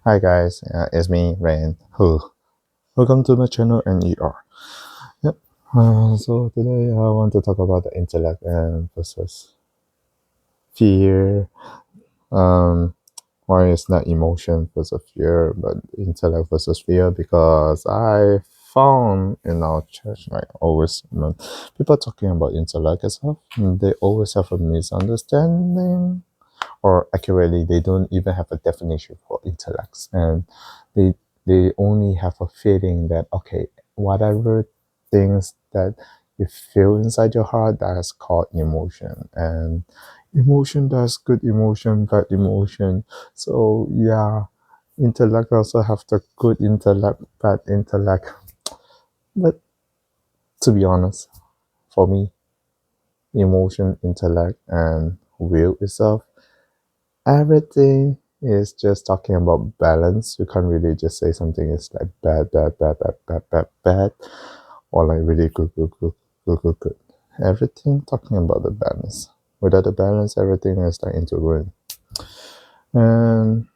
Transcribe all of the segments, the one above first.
Hi guys, it's me, Rain. Welcome to my channel and ER. Yep. So today I want to talk about the intellect and versus fear. Um, why it's not emotion versus fear, but intellect versus fear? Because I found in our church, like always, people talking about intellect and stuff, they always have a misunderstanding, or accurately they don't even have a definition for intellects, and they they only have a feeling that okay, whatever things that you feel inside your heart, that is called emotion, and emotion, that's good emotion, bad emotion. So yeah, intellect also have the good intellect, bad intellect. But to be honest, for me, emotion, intellect, and will itself, everything is just talking about balance. You can't really just say something is like bad, bad, bad, bad, bad, bad, bad, or like really good, good, good, good, good, good. Everything talking about the balance. Without the balance, everything is like into ruin. And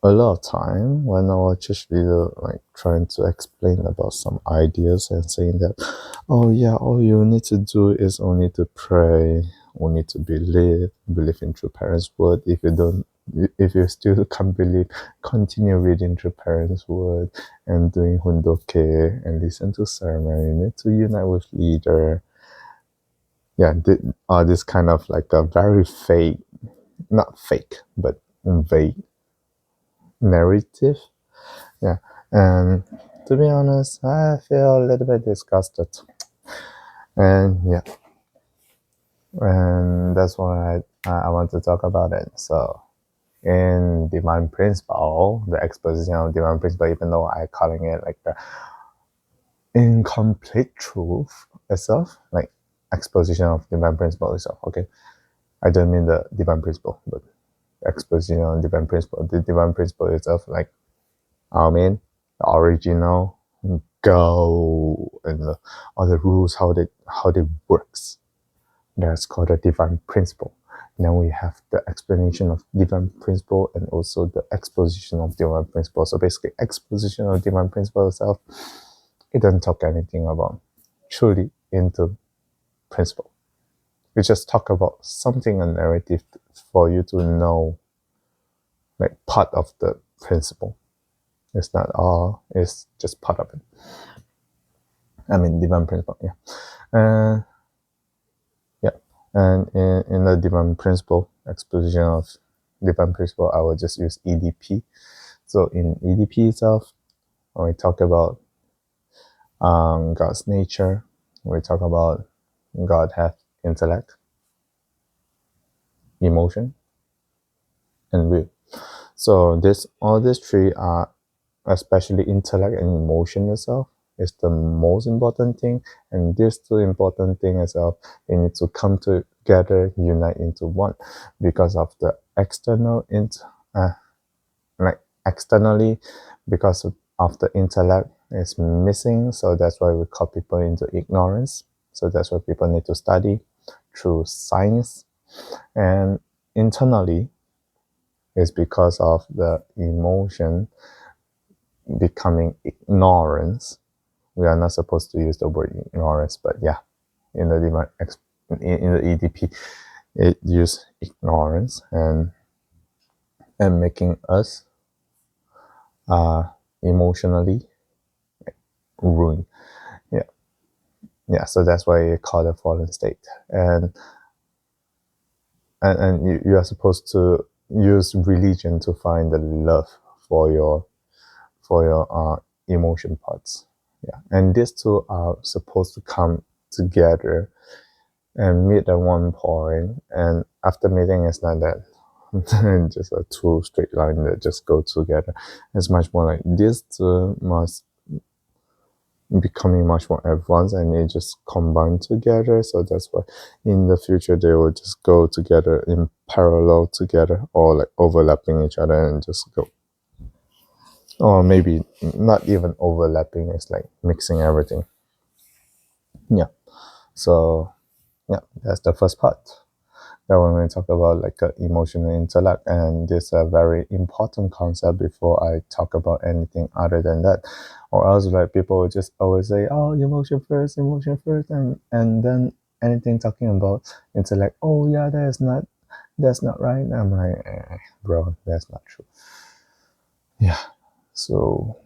a lot of time when our church leader like trying to explain about some ideas and saying that, oh yeah, all you need to do is only to pray, only to believe in true parents word. If you still can't believe, continue reading true parents word and doing hundoke and listen to sermon. You need to unite with leader. Yeah, this kind of like a very fake, not fake, but vague narrative. Yeah, and to be honest, I feel a little bit disgusted, and yeah, and that's why I want to talk about it. So, in divine principle, the exposition of divine principle, even though I calling it like the incomplete truth itself, like exposition of divine principle itself. Okay, I don't mean the divine principle, but exposition of divine principle. The divine principle itself, like I mean, the original go and all the rules, how they works. That's called a divine principle. Now we have the explanation of divine principle and also the exposition of divine principle. So basically, exposition of divine principle itself, it doesn't talk anything about truly into principle. We just talk about something, a narrative for you to know, like part of the principle. It's not all, it's just part of it. I mean, divine principle, yeah. Yeah. And in the divine principle, exposition of divine principle, I will just use EDP. So in EDP itself, when we talk about God's nature, we talk about God have intellect, emotion, and will. So all these three are, especially intellect and emotion itself, is the most important thing. And these two important things itself, they need to come together, unite into one, because of the like externally, because of the intellect is missing. So that's why we call people into ignorance. So that's why people need to study through science. And internally is because of the emotion becoming ignorance. We are not supposed to use the word ignorance, but yeah, in the in the EDP, it use ignorance and making us emotionally ruined. Yeah, yeah. So that's why you call it fallen state, and you are supposed to use religion to find the love for your emotion parts. Yeah, and these two are supposed to come together and meet at one point, and after meeting, it's not that just a two straight line that just go together. It's much more like these two must becoming much more advanced, and they just combine together. So that's why in the future they will just go together in parallel together, or like overlapping each other and just go, or maybe not even overlapping, it's like mixing everything. Yeah, so yeah, that's the first part. that when we talk about like emotional intellect, and this is a very important concept before I talk about anything other than that, or else like people will just always say, oh, emotion first, and then anything talking about intellect, oh yeah, that's not right. I'm like, bro, that's not true. Yeah. So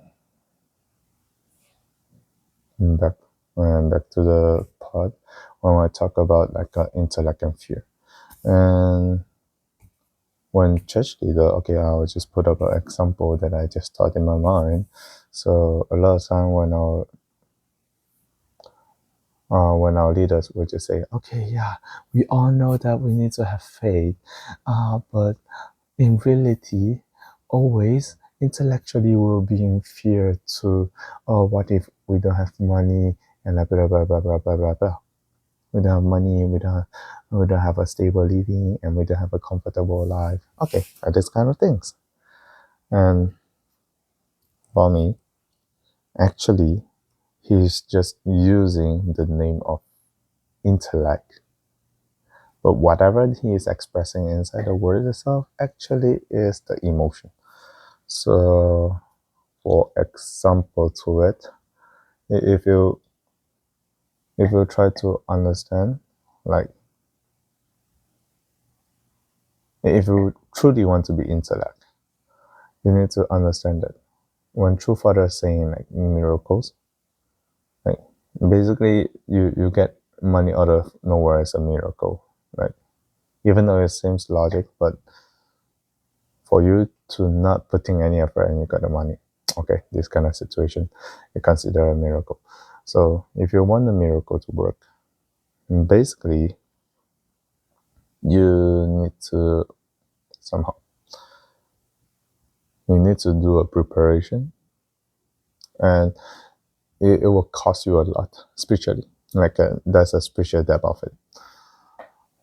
back back to the part when I talk about like intellect and fear. And when church leader, okay, I will just put up an example that I just thought in my mind. So a lot of time when our leaders would just say, okay, yeah, we all know that we need to have faith, but in reality, always intellectually we'll be in fear to, oh, what if we don't have money and blah blah blah blah blah blah blah blah. We don't have money, we don't have a stable living, and we don't have a comfortable life. Okay, these kind of things. And for me, actually, he's just using the name of intellect. But whatever he is expressing inside the word itself actually is the emotion. So, for example to it, if you try to understand, like if you truly want to be intellect, you need to understand that when true father is saying like miracles, like basically you get money out of nowhere as a miracle, right? Even though it seems logic, but for you to not putting any effort and you got the money, okay, this kind of situation, you consider a miracle. So if you want the miracle to work, basically you need to somehow you need to do a preparation, and it will cost you a lot spiritually, like that's a spiritual depth of it.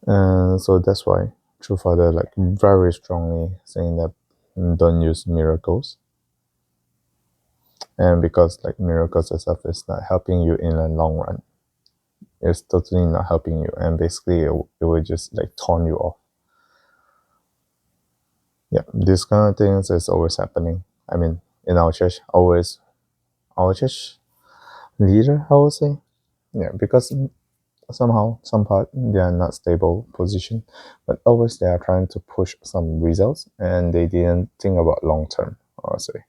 And so that's why true father like very strongly saying that don't use miracles, and because like miracles itself is not helping you in the long run, it's totally not helping you, and basically it will just like turn you off. Yeah, these kind of things is always happening. I mean, in our church, always our church leader, I would say. Yeah, because somehow some part they are not stable position, but always they are trying to push some results, and they didn't think about long term, I would say.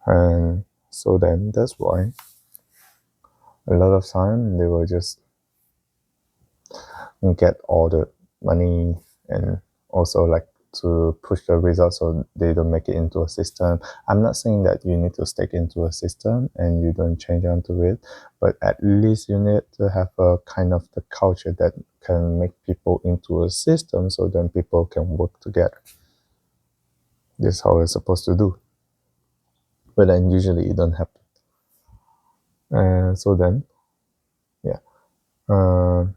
And so then that's why a lot of time they will just get all the money, and also like to push the results so they don't make it into a system. I'm not saying that you need to stick into a system and you don't change onto it, but at least you need to have a kind of the culture that can make people into a system, so then people can work together. This is how it's supposed to do, but then usually it don't happen. So then yeah, uh,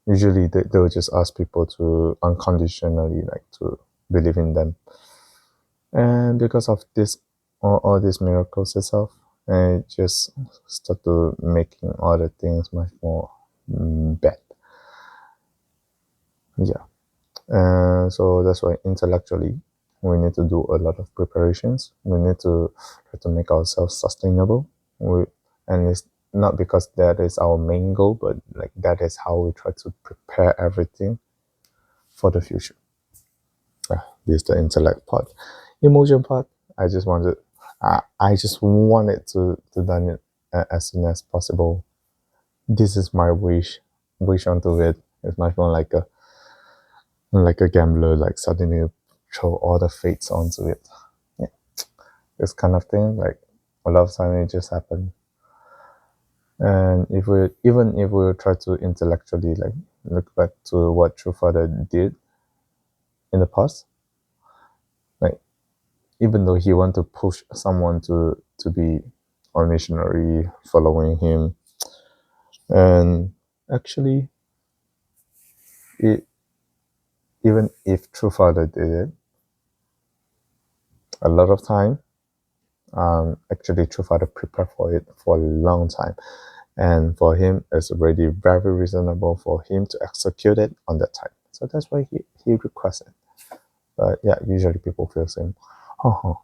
usually they'll just ask people to unconditionally like to believe in them, and because of this all these miracles itself, and it just start to making other things much more bad. Yeah. So that's why intellectually we need to do a lot of preparations. We need to try to make ourselves sustainable. And it's not because that is our main goal, but like that is how we try to prepare everything for the future. This is the intellect part. Emotion part, I just wanted, I just wanted to done it as soon as possible. This is my wish onto it. It's much more like a gambler, like suddenly throw all the fates onto it. Yeah, this kind of thing, like a lot of time it just happen. And if we try to intellectually like look back to what True Father did in the past, like even though he want to push someone to be a missionary following him, and actually it, even if True Father did it, a lot of time actually True Father prepared for it for a long time, and for him it's already very reasonable for him to execute it on that time. So that's why he requested. But yeah, usually people feel same. Oh,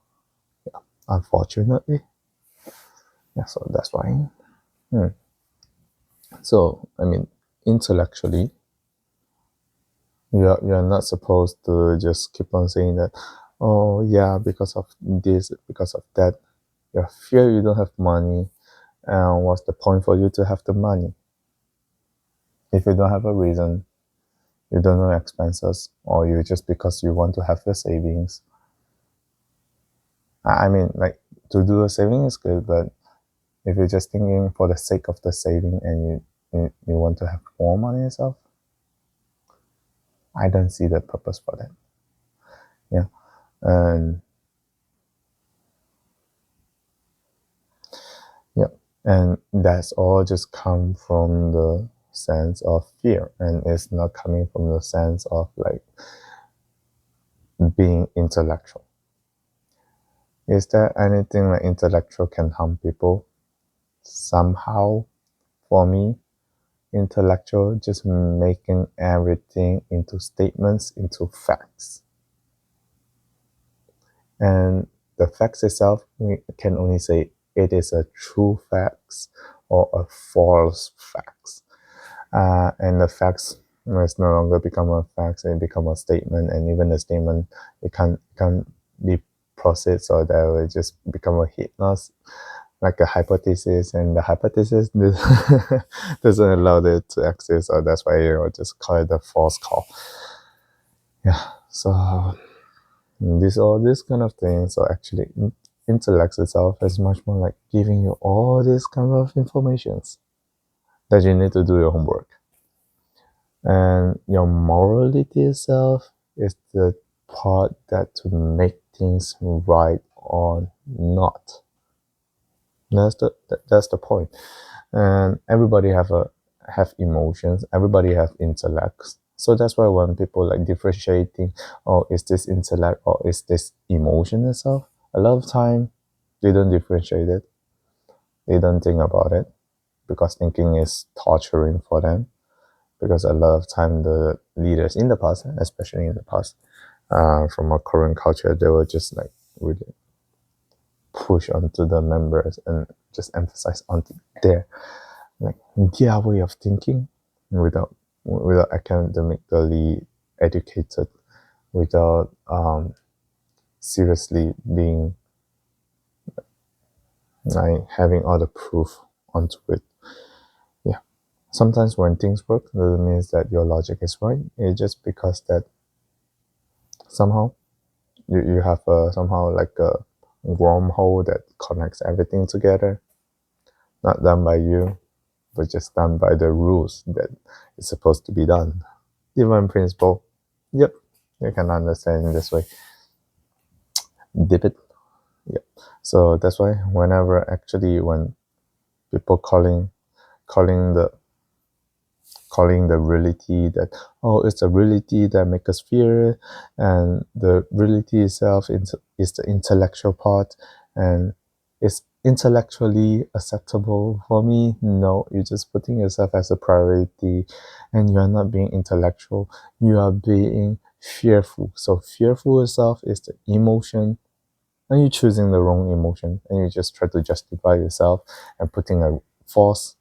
yeah. Unfortunately, yeah. So that's why. Hmm. So I mean, intellectually, you're not supposed to just keep on saying that. Oh yeah, because of this, because of that. You fear you don't have money, and what's the point for you to have the money if you don't have a reason? You don't know expenses, or you just because you want to have your savings. I mean, like to do a saving is good, but if you're just thinking for the sake of the saving and you want to have more money yourself, I don't see the purpose for that. Yeah, and yeah, and that's all just come from the sense of fear, and it's not coming from the sense of like being intellectual. Is there anything like intellectual can harm people? Somehow, for me, intellectual just making everything into statements, into facts. And the facts itself, we can only say it is a true facts or a false facts. And the facts must no longer become a fact, it become a statement, and even the statement it can't be processed, or that will just become a hypnosis, like a hypothesis, and the hypothesis doesn't allow it to exist, or that's why you just call it a false call. Yeah, so these all these kind of things are actually intellect itself is much more like giving you all these kind of informations that you need to do your homework. And your morality itself is the part that to make things right or not. That's the point. And everybody have emotions. Everybody have intellects. So that's why when people like differentiating, oh, is this intellect or is this emotion itself? A lot of time they don't differentiate it. They don't think about it because thinking is torturing for them. Because a lot of time the leaders in the past, especially in the past, from our current culture, they were just like really push onto the members and just emphasize onto their like their way of thinking without academically educated, without seriously being like having all the proof onto it. Yeah. Sometimes when things work, doesn't mean that your logic is right. It's just because that somehow you have a somehow like a wormhole that connects everything together, not done by you, but just done by the rules that it's supposed to be done. Divine principle. Yep, you can understand in this way. Dip it. Yep. So that's why whenever actually when people calling the reality that, oh, it's a reality that makes us fear, and the reality itself is the intellectual part, and it's intellectually acceptable for me. No, you're just putting yourself as a priority, and you are not being intellectual, you are being fearful. So fearful itself is the emotion, and you're choosing the wrong emotion, and you just try to justify yourself and putting a false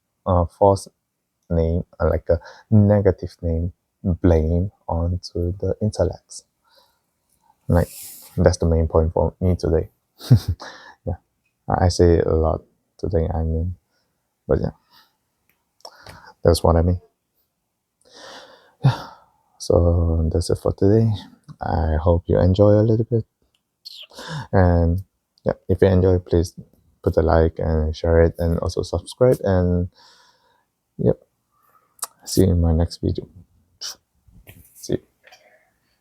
name, like a negative name, blame onto the intellects. Like that's the main point for me today. Yeah, I say it a lot today. I mean, but yeah, that's what I mean. So that's it for today. I hope you enjoy a little bit, and yeah, if you enjoy, please put a like and share it, and also subscribe. And yep, see you in my next video.